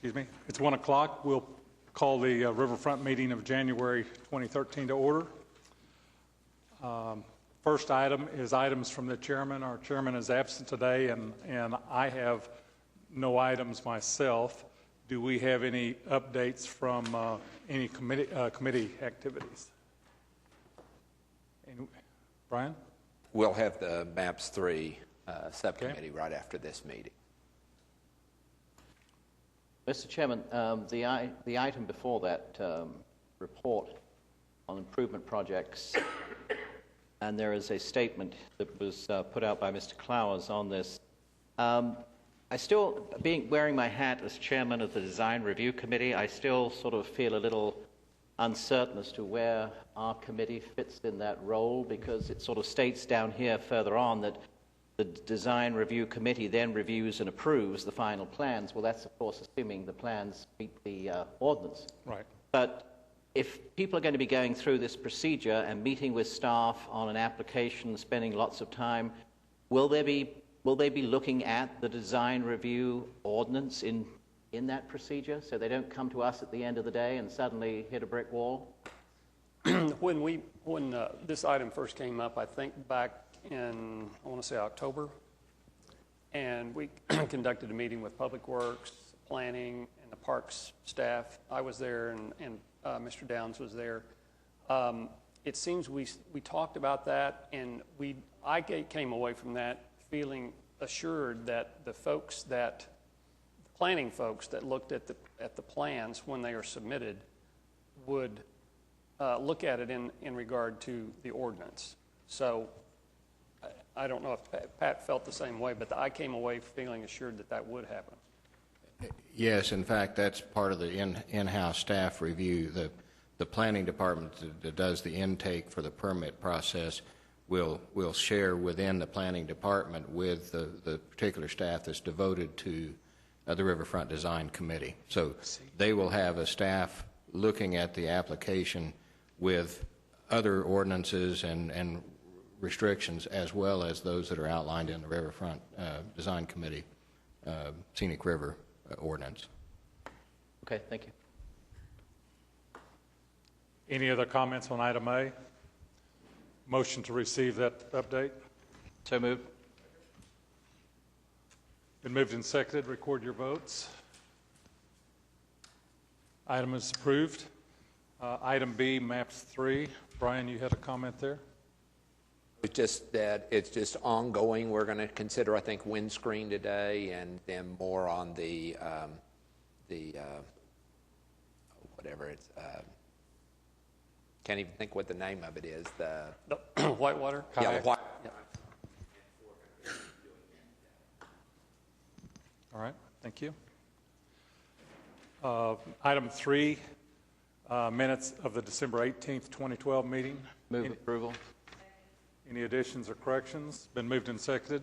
Excuse me. It's 1 o'clock. We'll call the Riverfront meeting of January 2013 to order. First item is items from the chairman. Our chairman is absent today, and I have no items myself. Do we have any updates from any committee activities? Brian? We'll have the MAPS 3 subcommittee right after this meeting. Mr. Chairman, the item before that report on improvement projects, and there is a statement that was put out by Mr. Clowers on this. I still, wearing my hat as chairman of the Design Review Committee, I still sort of feel a little uncertain as to where our committee fits in that role, because it sort of states down here further on that the Design Review Committee then reviews and approves the final plans. Well, that's, of course, assuming the plans meet the ordinance. Right. But if people are going to be going through this procedure and meeting with staff on an application, spending lots of time, will they be looking at the Design Review ordinance in that procedure, so they don't come to us at the end of the day and suddenly hit a brick wall? When this item first came up, I think back in, I want to say October, and we conducted a meeting with Public Works, Planning, and the Parks staff. I was there, and Mr. Downs was there. It seems we talked about that, and I came away from that feeling assured that the planning folks that looked at the plans when they are submitted would look at it in regard to the ordinance. So I don't know if Pat felt the same way, but I came away feeling assured that that would happen. Yes, in fact, that's part of the in-house staff review. The planning department that does the intake for the permit process will share within the planning department with the particular staff that's devoted to the Riverfront Design Committee. So they will have a staff looking at the application with other ordinances and restrictions, as well as those that are outlined in the Riverfront Design Committee Scenic River ordinance. Okay, thank you. Any other comments on item A? Motion to receive that update. So moved. Been moved and seconded. Record your votes. Item is approved. Item B, MAPS 3. Brian, you had a comment there? It's just that it's just ongoing. We're going to consider, I think, windscreen today, and then more on the whatever it's. Can't even think what the name of it is. The Whitewater? Yeah, the white. Yeah. All right, thank you. Item 3, minutes of the December 18th, 2012 meeting. Move approval. Any additions or corrections? Been moved and seconded.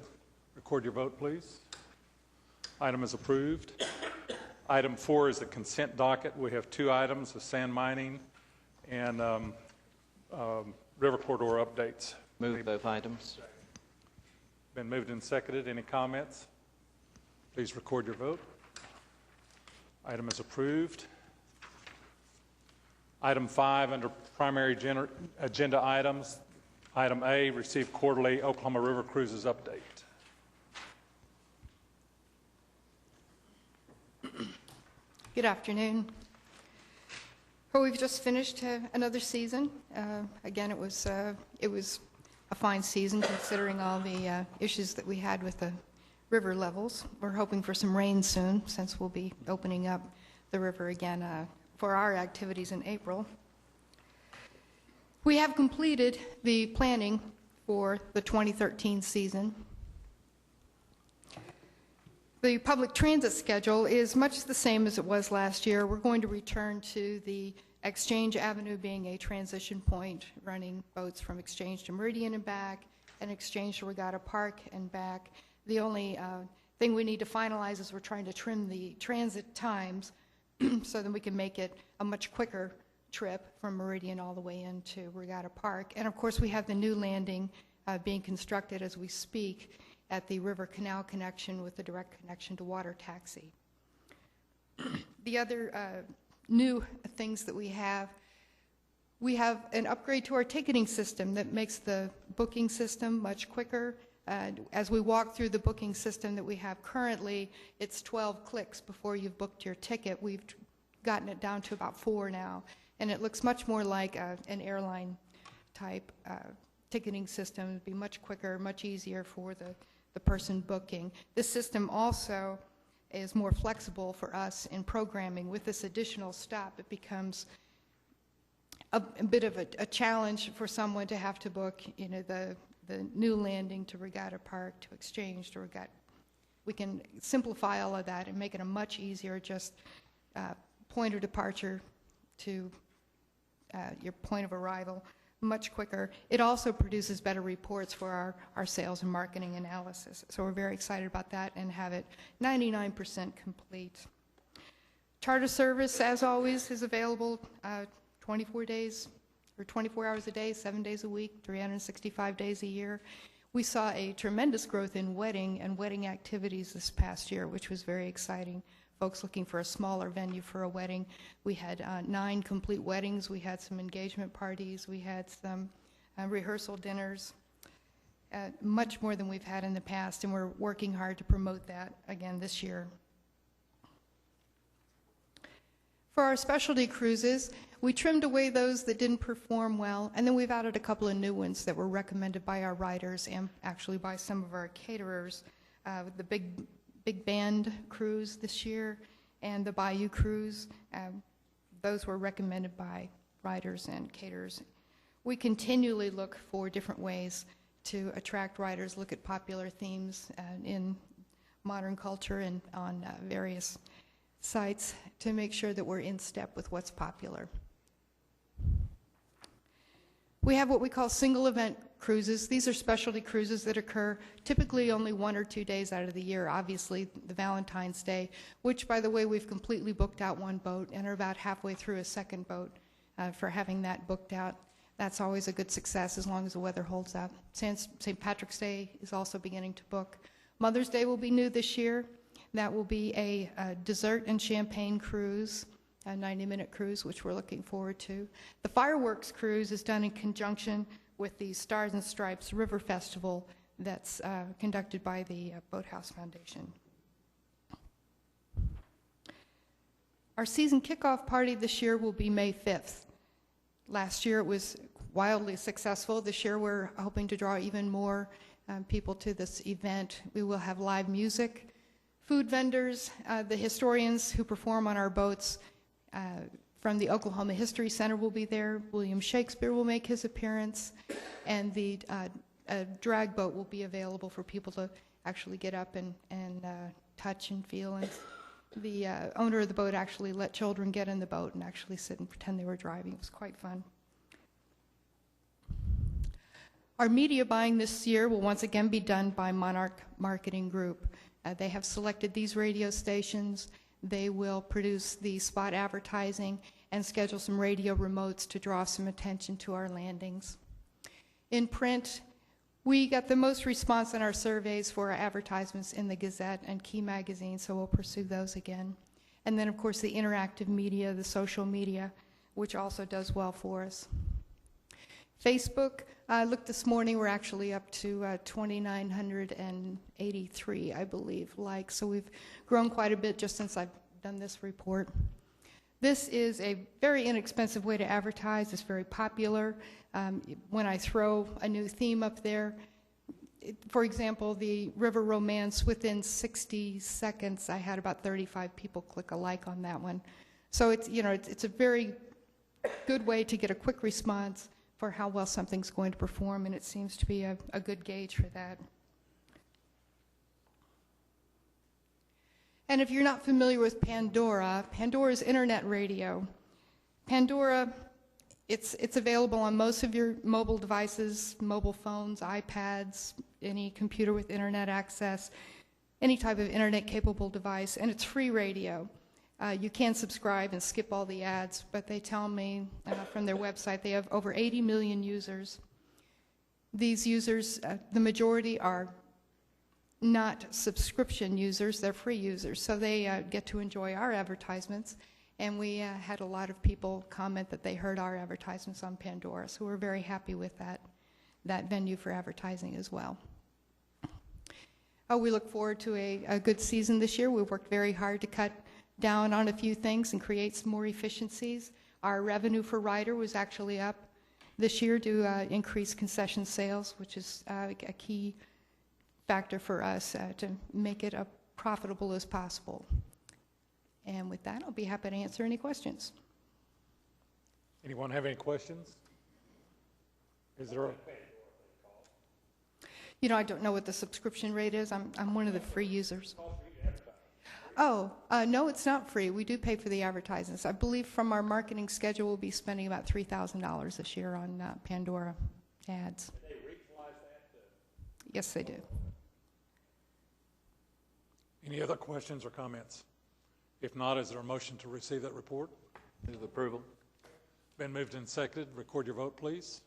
Record your vote, please. Item is approved. Item 4 is the consent docket. We have 2 items, the sand mining and river corridor updates. Move both items. Been moved and seconded. Any comments? Please record your vote. Item is approved. Item 5 under primary agenda items. Item A, receive quarterly Oklahoma River Cruises update. Good afternoon. Well, we've just finished another season. Again, it was a fine season considering all the issues that we had with the river levels. We're hoping for some rain soon, since we'll be opening up the river again for our activities in April. We have completed the planning for the 2013 season. The public transit schedule is much the same as it was last year. We're going to return to the Exchange Avenue being a transition point, running boats from Exchange to Meridian and back, and Exchange to Regatta Park and back. The only thing we need to finalize is we're trying to trim the transit times so that we can make it a much quicker trip from Meridian all the way into Regatta Park. And of course, we have the new landing being constructed as we speak at the River Canal connection with the direct connection to water taxi. The other new things that we have an upgrade to our ticketing system that makes the booking system much quicker. As we walk through the booking system that we have currently, it's 12 clicks before you've booked your ticket. We've gotten it down to about 4 now, and it looks much more like an airline type ticketing system. It'd be much quicker, much easier for the person booking. This system also is more flexible for us in programming. With this additional stop, it becomes a bit of a challenge for someone to have to book, the new landing to Regatta Park, to Exchange, to Regatta. We can simplify all of that and make it a much easier, just point of departure to your point of arrival, much quicker. It also produces better reports for our sales and marketing analysis. So we're very excited about that and have it 99% complete. Charter service, as always, is available 24 days or 24 hours a day, 7 days a week, 365 days a year. We saw a tremendous growth in wedding activities this past year, which was very exciting. Folks looking for a smaller venue for a wedding. We had 9 complete weddings. We had some engagement parties. We had some rehearsal dinners, much more than we've had in the past, and we're working hard to promote that again this year. For our specialty cruises, we trimmed away those that didn't perform well, and then we've added a couple of new ones that were recommended by our riders and actually by some of our caterers. The Big Band cruise this year and the Bayou cruise, those were recommended by riders and caterers. We continually look for different ways to attract riders, look at popular themes in modern culture and on various sites to make sure that we're in step with what's popular. We have what we call single event cruises. These are specialty cruises that occur typically only 1 or 2 days out of the year. Obviously, the Valentine's Day, which, by the way, we've completely booked out 1 boat and are about halfway through a 2nd boat for having that booked out. That's always a good success as long as the weather holds up. St. Patrick's Day is also beginning to book. Mother's Day will be new this year. That will be a dessert and champagne cruise, a 90-minute cruise, which we're looking forward to. The fireworks cruise is done in conjunction with the Stars and Stripes River Festival that's conducted by the Boathouse Foundation. Our season kickoff party this year will be May 5th. Last year it was wildly successful. This year we're hoping to draw even more people to this event. We will have live music, food vendors, the historians who perform on our boats from the Oklahoma History Center will be there. William Shakespeare will make his appearance, and the drag boat will be available for people to actually get up and touch and feel. And the owner of the boat actually let children get in the boat and actually sit and pretend they were driving. It was quite fun. Our media buying this year will once again be done by Monarch Marketing Group. They have selected these radio stations. They will produce the spot advertising and schedule some radio remotes to draw some attention to our landings. In print, we got the most response in our surveys for our advertisements in the Gazette and Key Magazine, so we'll pursue those again. And then, of course, the interactive media, the social media, which also does well for us. Facebook, I looked this morning, we're actually up to 2,983, I believe, likes. So we've grown quite a bit just since I've done this report. This is a very inexpensive way to advertise. It's very popular. When I throw a new theme up there, for example, the River Romance, within 60 seconds, I had about 35 people click a like on that one. So it's a very good way to get a quick response for how well something's going to perform, and it seems to be a good gauge for that. And if you're not familiar with Pandora, Pandora's internet radio. Pandora, it's available on most of your mobile devices, mobile phones, iPads, any computer with internet access, any type of internet-capable device, and it's free radio. You can subscribe and skip all the ads, but they tell me from their website they have over 80 million users. These users, the majority are not subscription users, they're free users, so they get to enjoy our advertisements. And we had a lot of people comment that they heard our advertisements on Pandora, so we're very happy with that venue for advertising as well. We look forward to a good season this year. We've worked very hard to cut down on a few things and create some more efficiencies. Our revenue for rider was actually up this year due to increased concession sales, which is a key factor for us to make it as profitable as possible. And with that, I'll be happy to answer any questions. Anyone have any questions? Is there a... You know, I don't know what the subscription rate is. I'm one of the free users. Oh, no, it's not free. We do pay for the advertisements. I believe from our marketing schedule, we'll be spending about $3,000 this year on Pandora ads. Did they regionalize that? Yes, they do. Any other questions or comments? If not, is there a motion to receive that report? Move approval. Been moved and seconded. Record your vote, please.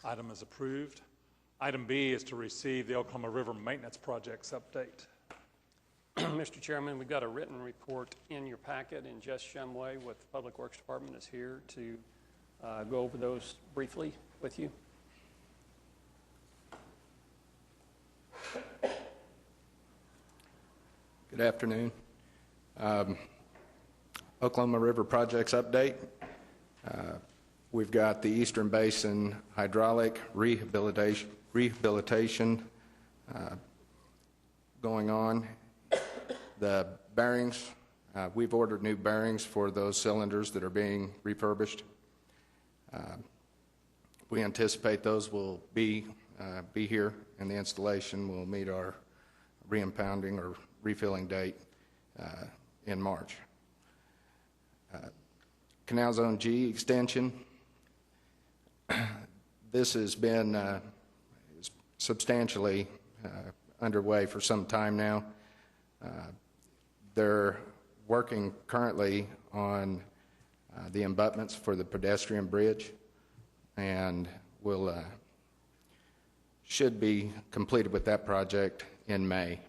Item is approved. Item B is to receive the Oklahoma River Maintenance Projects update. Mr. Chairman, we've got a written report in your packet, and Jess Shumway with the Public Works Department is here to go over those briefly with you. Good afternoon. Oklahoma River Projects update. We've got the Eastern Basin hydraulic rehabilitation going on. The bearings, we've ordered new bearings for those cylinders that are being refurbished. We anticipate those will be here, and the installation will meet our re-impounding or refilling date in March. Canal Zone G extension. This has been substantially underway for some time now. They're working currently on the abutments for the pedestrian bridge, and will should be completed with that project in May.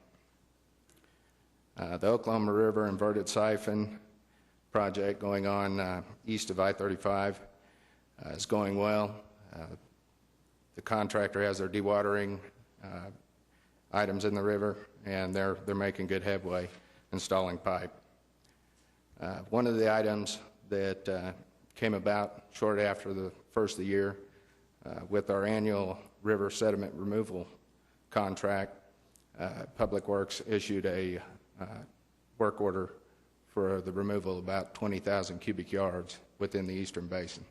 The Oklahoma River inverted siphon project going on east of I-35 is going well. The contractor has their dewatering items in the river, and they're making good headway installing pipe. One of the items that came about shortly after the first of the year with our annual river sediment removal contract, Public Works issued a work order for the removal of about 20,000 cubic yards within the Eastern Basin.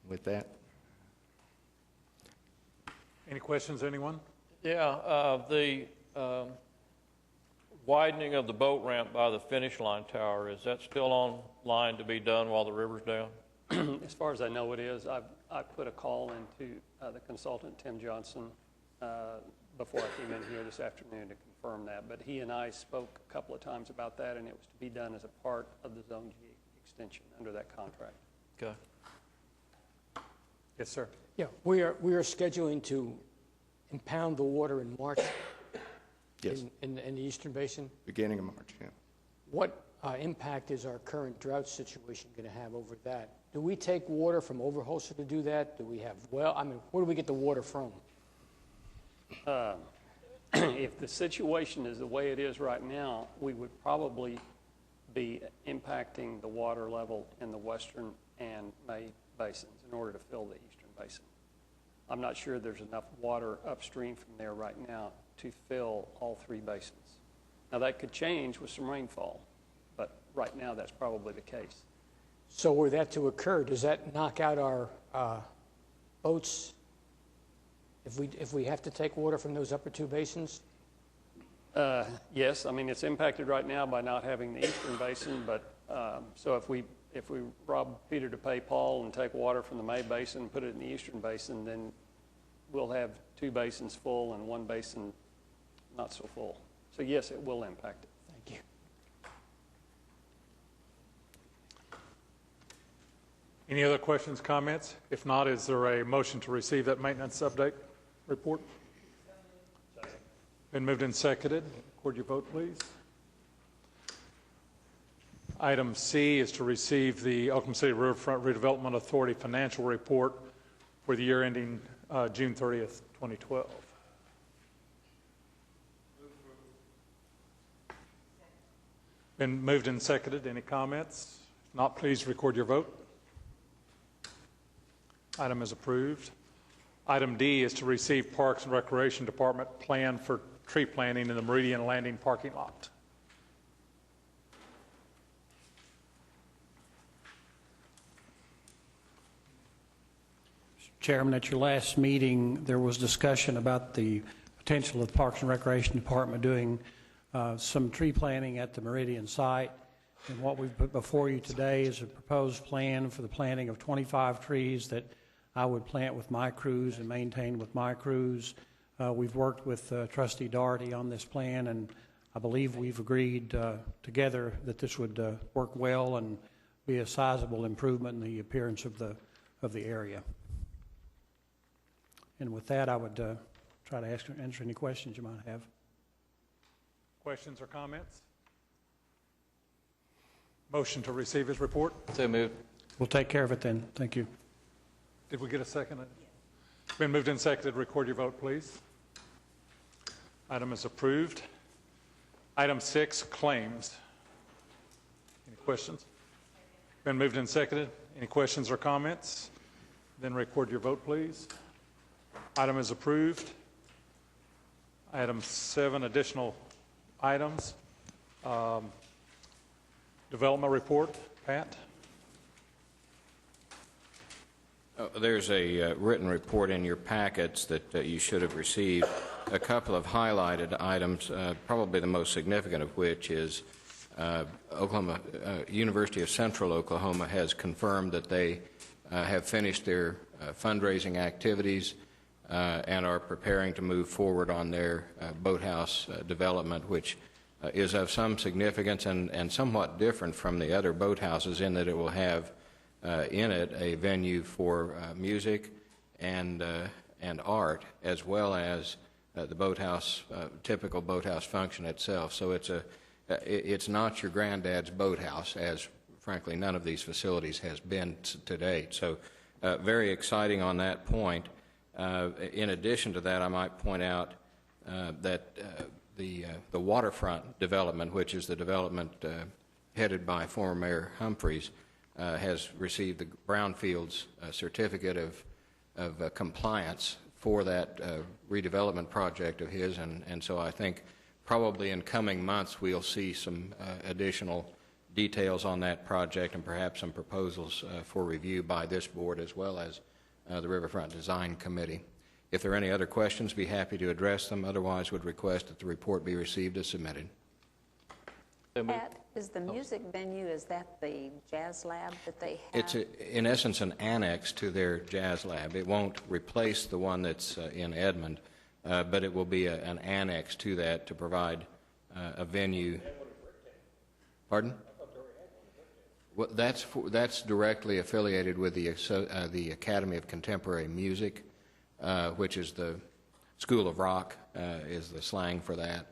With that. Any questions, anyone? Yeah, the widening of the boat ramp by the finish line tower, is that still on line to be done while the river's down? As far as I know it is. I put a call into the consultant, Tim Johnson, before I came in here this afternoon to confirm that. But he and I spoke a couple of times about that, and it was to be done as a part of the Zone G extension under that contract. Okay. Yes, sir. Yeah, we are scheduling to impound the water in March. Yes. In the Eastern Basin. Beginning of March, yeah. What impact is our current drought situation going to have over that? Do we take water from Overholser to do that? Do we have where do we get the water from? If the situation is the way it is right now, we would probably be impacting the water level in the Western and May basins in order to fill the Eastern Basin. I'm not sure there's enough water upstream from there right now to fill all three basins. Now, that could change with some rainfall, but right now that's probably the case. So were that to occur, does that knock out our boats if we have to take water from those upper two basins? Yes, I mean, it's impacted right now by not having the Eastern Basin, but so if we rob Peter to pay Paul and take water from the May Basin and put it in the Eastern Basin, then we'll have two basins full and one basin not so full. So yes, it will impact it. Thank you. Any other questions, comments? If not, is there a motion to receive that maintenance update report? Been moved and seconded. Record your vote, please. Item C is to receive the Oklahoma City Riverfront Redevelopment Authority financial report for the year ending June 30th, 2012. Been moved and seconded. Any comments? If not, please record your vote. Item is approved. Item D is to receive Parks and Recreation Department plan for tree planting in the Meridian Landing parking lot. Chairman, at your last meeting, there was discussion about the potential of the Parks and Recreation Department doing some tree planting at the Meridian site. And what we've put before you today is a proposed plan for the planting of 25 trees that I would plant with my crews and maintain with my crews. We've worked with Trustee Doherty on this plan, and I believe we've agreed together that this would work well and be a sizable improvement in the appearance of the area. And with that, I would try to answer any questions you might have. Questions or comments? Motion to receive his report. So moved. We'll take care of it then. Thank you. Did we get a second? Been moved and seconded. Record your vote, please. Item is approved. Item 6, claims. Any questions? Been moved and seconded. Any questions or comments? Then record your vote, please. Item is approved. Item 7, additional items. Development report. Pat? There's a written report in your packets that you should have received. A couple of highlighted items, probably the most significant of which is University of Central Oklahoma has confirmed that they have finished their fundraising activities and are preparing to move forward on their boathouse development, which is of some significance and somewhat different from the other boathouses in that it will have in it a venue for music and art, as well as the boathouse, typical boathouse function itself. So it's not your granddad's boathouse, as frankly none of these facilities has been to date. So very exciting on that point. In addition to that, I might point out that the waterfront development, which is the development headed by former Mayor Humphreys, has received the Brownfields certificate of compliance for that redevelopment project of his, and so I think probably in coming months we'll see some additional details on that project and perhaps some proposals for review by this board as well as the Riverfront Design Committee. If there are any other questions, be happy to address them. Otherwise, would request that the report be received as submitted. Pat, is the music venue, is that the jazz lab that they have? It's, in essence, an annex to their jazz lab. It won't replace the one that's in Edmond, but it will be an annex to that to provide a venue. Pardon? Well, that's directly affiliated with the Academy of Contemporary Music, which is the School of Rock, is the slang for that.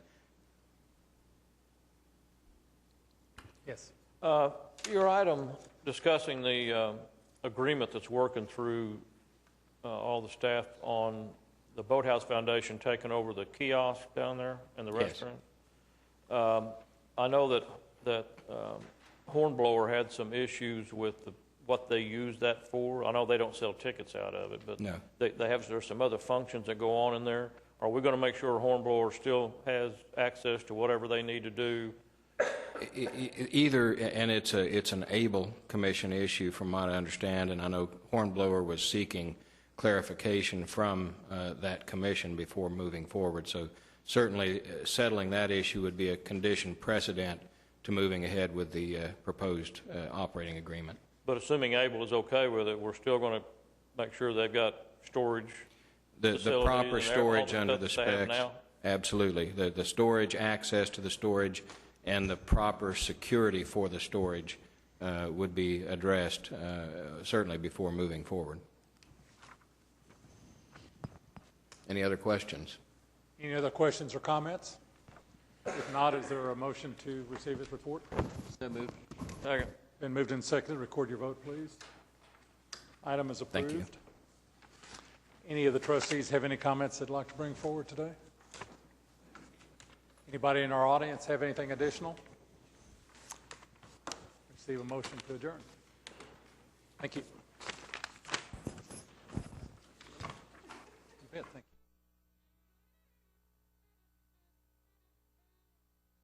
Yes. Your item discussing the agreement that's working through all the staff on the Boathouse Foundation taking over the kiosk down there and the restaurant. I know that Hornblower had some issues with what they use that for. I know they don't sell tickets out of it, but no. There's some other functions that go on in there. Are we going to make sure Hornblower still has access to whatever they need to do? Either, and it's an able commission issue from what I understand, and I know Hornblower was seeking clarification from that commission before moving forward. So certainly settling that issue would be a condition precedent to moving ahead with the proposed operating agreement. But assuming able is okay with it, we're still going to make sure they've got storage The proper storage under the specs. Now? Absolutely. The storage, access to the storage, and the proper security for the storage would be addressed certainly before moving forward. Any other questions? Any other questions or comments? If not, is there a motion to receive his report? So moved. Second. Been moved and seconded. Record your vote, please. Item is approved. Thank you. Any of the trustees have any comments they'd like to bring forward today? Anybody in our audience have anything additional? Receive a motion to adjourn. Thank you.